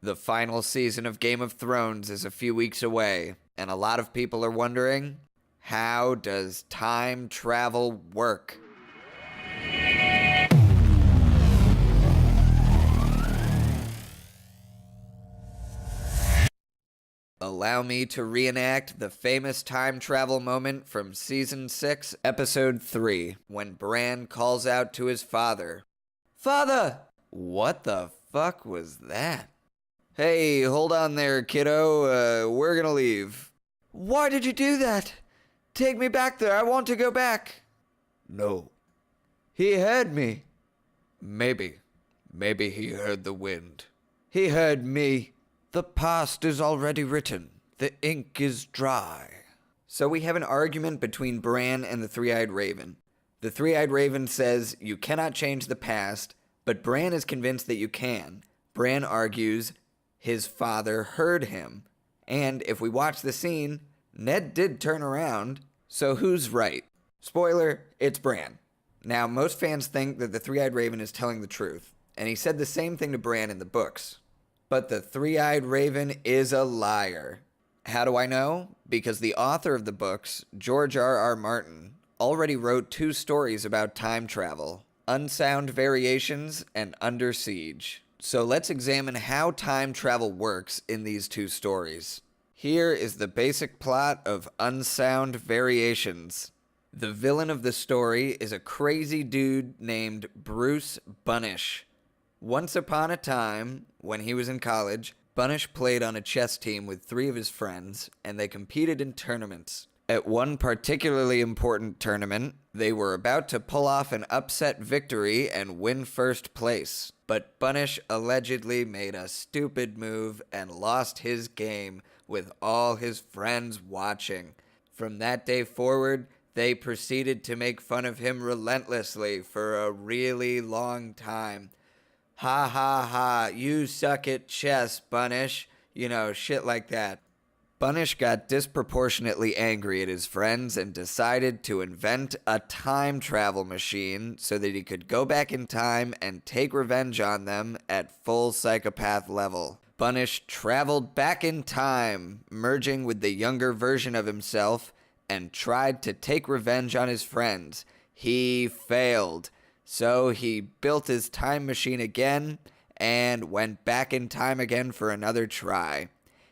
The final season of Game of Thrones is a few weeks away, and a lot of people are wondering, how does time travel work? Allow me to reenact the famous time travel moment from Season 6, Episode 3, when Bran calls out to his father. Father! What the fuck was that? Hey, hold on there, kiddo. We're gonna leave. Why did you do that? Take me back there. I want to go back. No. He heard me. Maybe. Maybe he heard the wind. He heard me. The past is already written. The ink is dry. So we have an argument between Bran and the Three-Eyed Raven. The Three-Eyed Raven says you cannot change the past, but Bran is convinced that you can. Bran argues his father heard him. And if we watch the scene, Ned did turn around. So who's right? Spoiler, it's Bran. Now, most fans think that the Three-Eyed Raven is telling the truth, and he said the same thing to Bran in the books. But the Three-Eyed Raven is a liar. How do I know? Because the author of the books, George R.R. Martin, already wrote 2 stories about time travel, Unsound Variations and Under Siege. So let's examine how time travel works in these 2 stories. Here is the basic plot of Unsound Variations. The villain of the story is a crazy dude named Bruce Bunnish. Once upon a time, when he was in college, Bunnish played on a chess team with 3 of his friends, and they competed in tournaments. At one particularly important tournament, they were about to pull off an upset victory and win first place. But Bunnish allegedly made a stupid move and lost his game with all his friends watching. From that day forward, they proceeded to make fun of him relentlessly for a really long time. Ha ha ha, you suck at chess, Bunnish. You know, shit like that. Bunnish got disproportionately angry at his friends and decided to invent a time travel machine so that he could go back in time and take revenge on them at full psychopath level. Bunnish traveled back in time, merging with the younger version of himself, and tried to take revenge on his friends. He failed. So he built his time machine again and went back in time again for another try.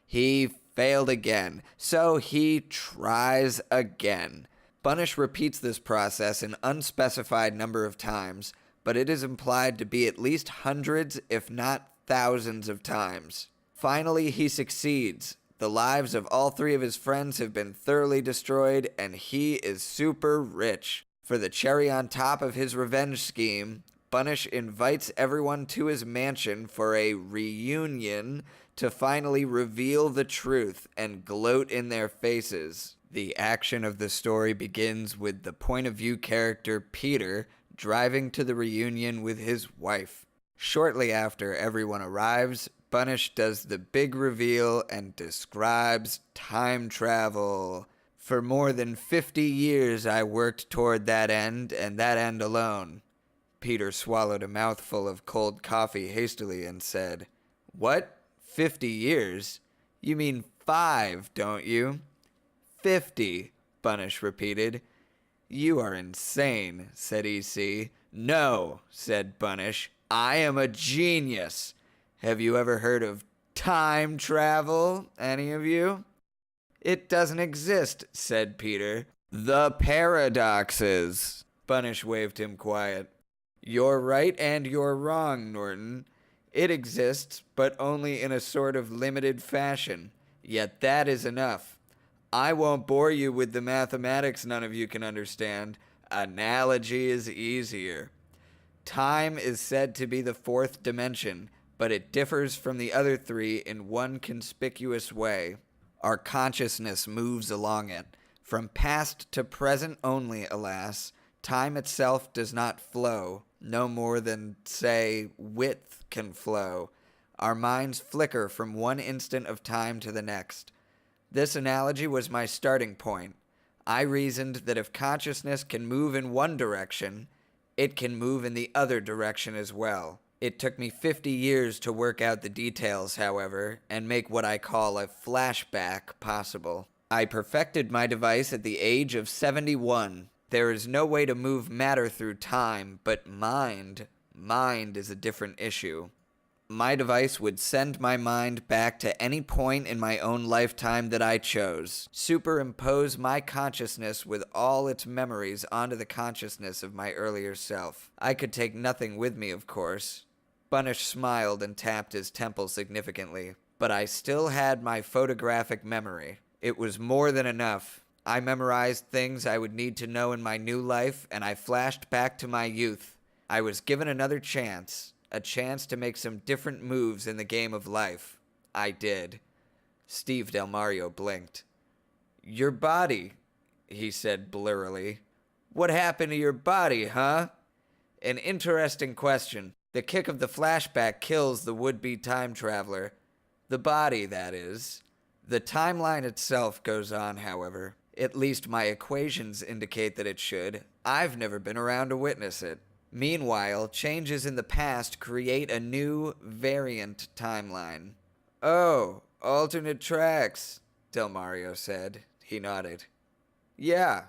He failed again, so he tries again. Bunnish repeats this process an unspecified number of times, but it is implied to be at least hundreds, if not thousands of times. Finally, he succeeds. The lives of all 3 of his friends have been thoroughly destroyed, and he is super rich. For the cherry on top of his revenge scheme, Bunnish invites everyone to his mansion for a reunion to finally reveal the truth and gloat in their faces. The action of the story begins with the point of view character Peter driving to the reunion with his wife. Shortly after everyone arrives, Bunnish does the big reveal and describes time travel. For more than 50 years I worked toward that end, and that end alone. Peter swallowed a mouthful of cold coffee hastily and said, What? 50 years? You mean 5, don't you? 50, Bunnish repeated. You are insane, said EC. No, said Bunnish. I am a genius. Have you ever heard of time travel, any of you? It doesn't exist, said Peter. The paradoxes. Bunnish waved him quiet. You're right and you're wrong, Norton. It exists, but only in a sort of limited fashion. Yet that is enough. I won't bore you with the mathematics none of you can understand. Analogy is easier. Time is said to be the 4th dimension, but it differs from the other 3 in one conspicuous way. Our consciousness moves along it. From past to present only, alas, time itself does not flow, no more than, say, width can flow. Our minds flicker from one instant of time to the next. This analogy was my starting point. I reasoned that if consciousness can move in one direction, it can move in the other direction as well. It took me 50 years to work out the details, however, and make what I call a flashback possible. I perfected my device at the age of 71. There is no way to move matter through time, but mind is a different issue. My device would send my mind back to any point in my own lifetime that I chose, superimpose my consciousness with all its memories onto the consciousness of my earlier self. I could take nothing with me, of course. Bunish smiled and tapped his temple significantly, but I still had my photographic memory. It was more than enough. I memorized things I would need to know in my new life, and I flashed back to my youth. I was given another chance. A chance to make some different moves in the game of life. I did. Steve Del Mario blinked. Your body, he said blurrily. What happened to your body, huh? An interesting question. The kick of the flashback kills the would-be time traveler. The body, that is. The timeline itself goes on, however. At least my equations indicate that it should. I've never been around to witness it. Meanwhile, changes in the past create a new variant timeline. Oh, alternate tracks, Del Mario said. He nodded. Yeah.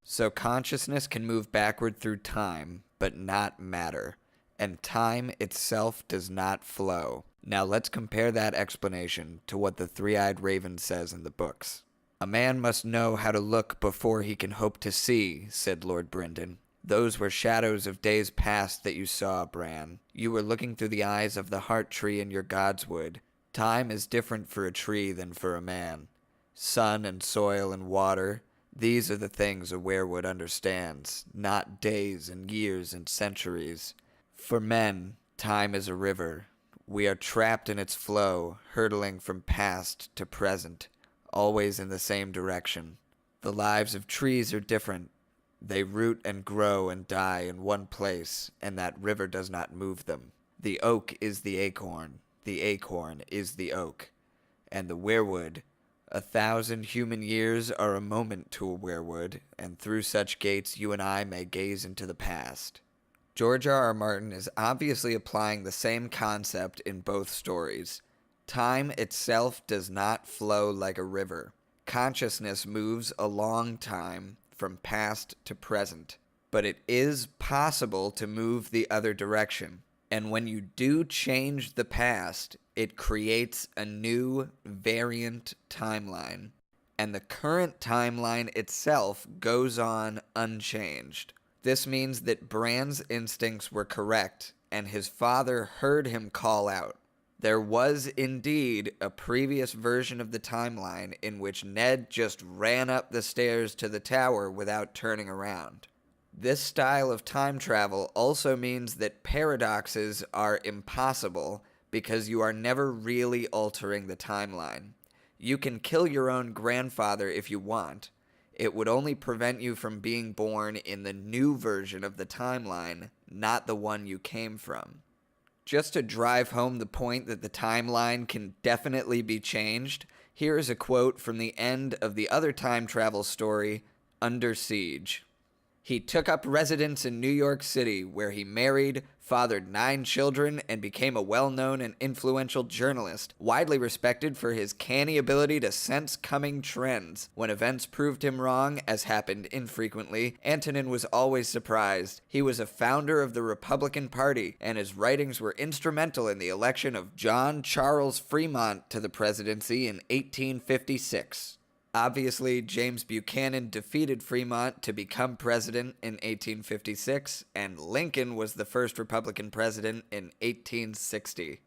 So consciousness can move backward through time, but not matter. And time itself does not flow. Now let's compare that explanation to what the three-eyed raven says in the books. A man must know how to look before he can hope to see, said Lord Brynden. Those were shadows of days past that you saw, Bran. You were looking through the eyes of the heart tree in your godswood. Time is different for a tree than for a man. Sun and soil and water, these are the things a werewood understands, not days and years and centuries. For men, time is a river. We are trapped in its flow, hurtling from past to present, always in the same direction. The lives of trees are different. They root and grow and die in one place, and that river does not move them. The oak is the acorn is the oak. And the werewood, 1,000 human years are a moment to a werewood, and through such gates you and I may gaze into the past. George R.R. Martin is obviously applying the same concept in both stories. Time itself does not flow like a river. Consciousness moves along time, from past to present, but it is possible to move the other direction. And when you do change the past, it creates a new variant timeline, and the current timeline itself goes on unchanged. This means that Bran's instincts were correct, and his father heard him call out. There was indeed a previous version of the timeline in which Ned just ran up the stairs to the tower without turning around. This style of time travel also means that paradoxes are impossible because you are never really altering the timeline. You can kill your own grandfather if you want. It would only prevent you from being born in the new version of the timeline, not the one you came from. Just to drive home the point that the timeline can definitely be changed, here is a quote from the end of the other time travel story, Under Siege. He took up residence in New York City, where he married, fathered 9 children, and became a well-known and influential journalist, widely respected for his canny ability to sense coming trends. When events proved him wrong, as happened infrequently, Antonin was always surprised. He was a founder of the Republican Party, and his writings were instrumental in the election of John Charles Fremont to the presidency in 1856. Obviously, James Buchanan defeated Fremont to become president in 1856, and Lincoln was the first Republican president in 1860.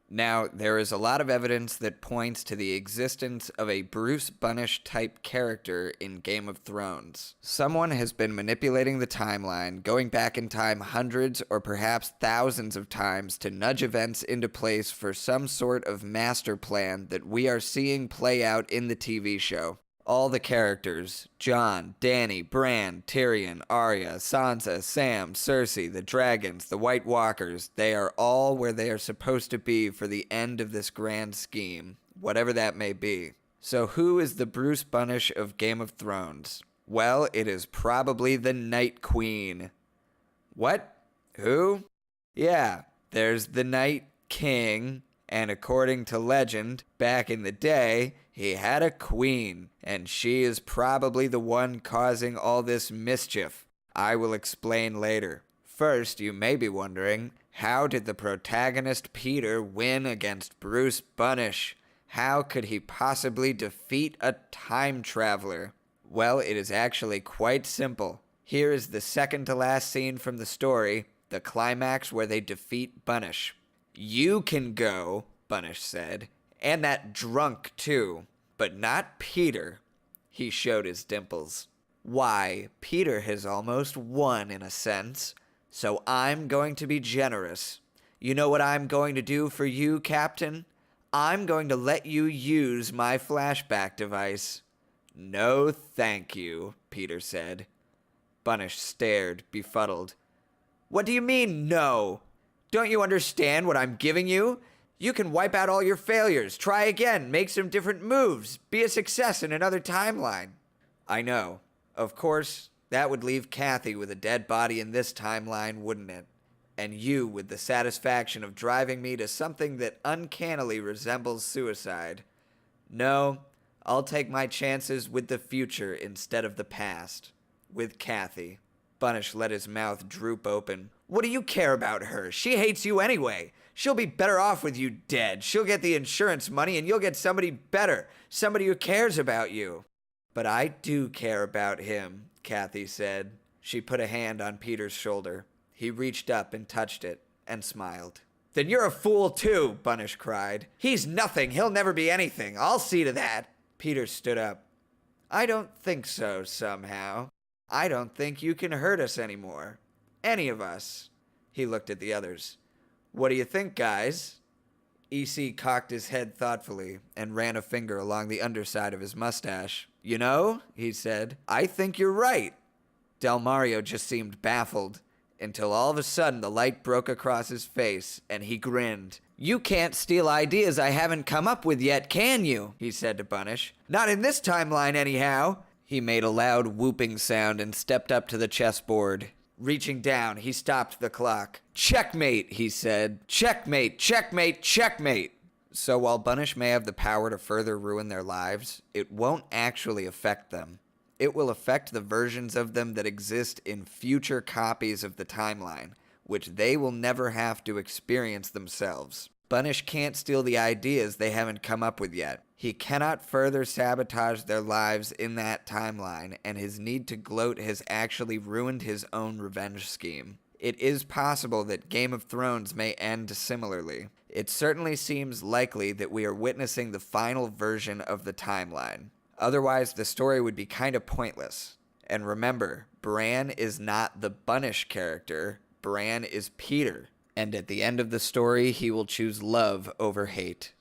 Now, there is a lot of evidence that points to the existence of a Bruce Bunnish-type character in Game of Thrones. Someone has been manipulating the timeline, going back in time hundreds or perhaps thousands of times to nudge events into place for some sort of master plan that we are seeing play out in the TV show. All the characters, Jon, Dany, Bran, Tyrion, Arya, Sansa, Sam, Cersei, the dragons, the White Walkers, they are all where they are supposed to be for the end of this grand scheme, whatever that may be. So who is the Bruce Bunnish of Game of Thrones? Well, it is probably the Night Queen. What? Who? Yeah, There's the Night King, and according to legend, back in the day, he had a queen, and she is probably the one causing all this mischief. I will explain later. First, you may be wondering, how did the protagonist Peter win against Bruce Bunnish? How could he possibly defeat a time traveler? Well, it is actually quite simple. Here is the second to last scene from the story, the climax where they defeat Bunnish. You can go, Bunnish said, and that drunk too, but not Peter. He showed his dimples. Why, Peter has almost won in a sense, so I'm going to be generous. You know what I'm going to do for you, Captain? I'm going to let you use my flashback device. No, thank you, Peter said. Bunnish stared, befuddled. What do you mean, no? Don't you understand what I'm giving you? You can wipe out all your failures, try again, make some different moves, be a success in another timeline. I know. Of course, that would leave Kathy with a dead body in this timeline, wouldn't it? And you with the satisfaction of driving me to something that uncannily resembles suicide. No, I'll take my chances with the future instead of the past. With Kathy. Bunnish let his mouth droop open. What do you care about her? She hates you anyway. She'll be better off with you dead. She'll get the insurance money and you'll get somebody better. Somebody who cares about you. But I do care about him, Kathy said. She put a hand on Peter's shoulder. He reached up and touched it and smiled. Then you're a fool too, Bunnish cried. He's nothing. He'll never be anything. I'll see to that. Peter stood up. I don't think so, somehow. I don't think you can hurt us anymore. Any of us. He looked at the others. What do you think, guys? EC cocked his head thoughtfully and ran a finger along the underside of his mustache. You know, he said, I think you're right. Del Mario just seemed baffled, until all of a sudden the light broke across his face and he grinned. You can't steal ideas I haven't come up with yet, can you? He said to Bunnish. Not in this timeline, anyhow. He made a loud whooping sound and stepped up to the chessboard. Reaching down, he stopped the clock. Checkmate, he said. Checkmate, checkmate, checkmate. So while Bunnish may have the power to further ruin their lives, it won't actually affect them. It will affect the versions of them that exist in future copies of the timeline, which they will never have to experience themselves. Bunnish can't steal the ideas they haven't come up with yet. He cannot further sabotage their lives in that timeline, and his need to gloat has actually ruined his own revenge scheme. It is possible that Game of Thrones may end similarly. It certainly seems likely that we are witnessing the final version of the timeline. Otherwise, the story would be kind of pointless. And remember, Bran is not the Bunnish character. Bran is Peter. And at the end of the story, he will choose love over hate.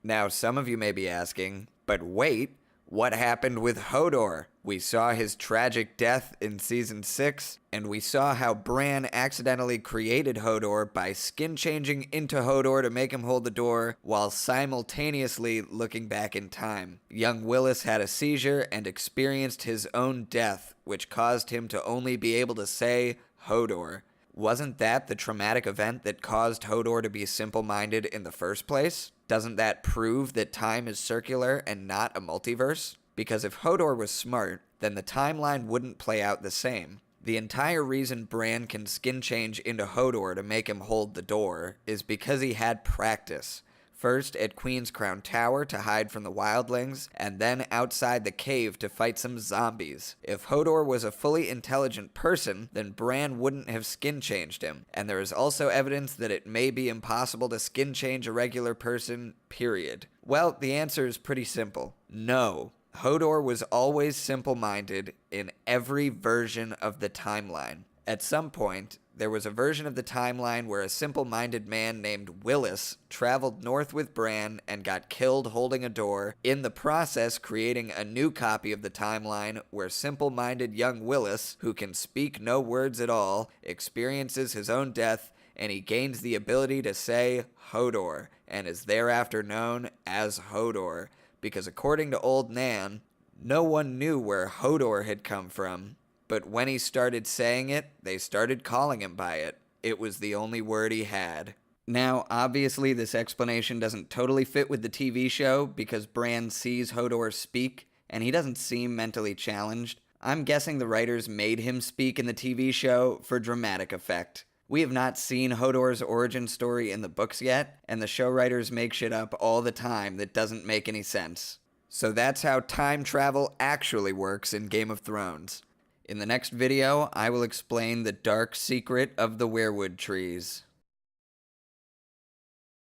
Now, some of you may be asking, but wait, what happened with Hodor? We saw his tragic death in Season 6, and we saw how Bran accidentally created Hodor by skin-changing into Hodor to make him hold the door, while simultaneously looking back in time. Young Willis had a seizure and experienced his own death, which caused him to only be able to say Hodor. Wasn't that the traumatic event that caused Hodor to be simple-minded in the first place? Doesn't that prove that time is circular and not a multiverse? Because if Hodor was smart, then the timeline wouldn't play out the same. The entire reason Bran can skin change into Hodor to make him hold the door is because he had practice. First at Queen's Crown Tower to hide from the wildlings, and then outside the cave to fight some zombies. If Hodor was a fully intelligent person, then Bran wouldn't have skin changed him, and there is also evidence that it may be impossible to skin change a regular person, period. Well, the answer is pretty simple. No. Hodor was always simple-minded in every version of the timeline. At some point, there was a version of the timeline where a simple-minded man named Willis traveled north with Bran and got killed holding a door, in the process creating a new copy of the timeline where simple-minded young Willis, who can speak no words at all, experiences his own death, and he gains the ability to say Hodor, and is thereafter known as Hodor, because according to Old Nan, no one knew where Hodor had come from. But when he started saying it, they started calling him by it. It was the only word he had. Now, obviously, this explanation doesn't totally fit with the TV show because Bran sees Hodor speak, and he doesn't seem mentally challenged. I'm guessing the writers made him speak in the TV show for dramatic effect. We have not seen Hodor's origin story in the books yet, and the show writers make shit up all the time that doesn't make any sense. So that's how time travel actually works in Game of Thrones. In the next video, I will explain the dark secret of the weirwood trees.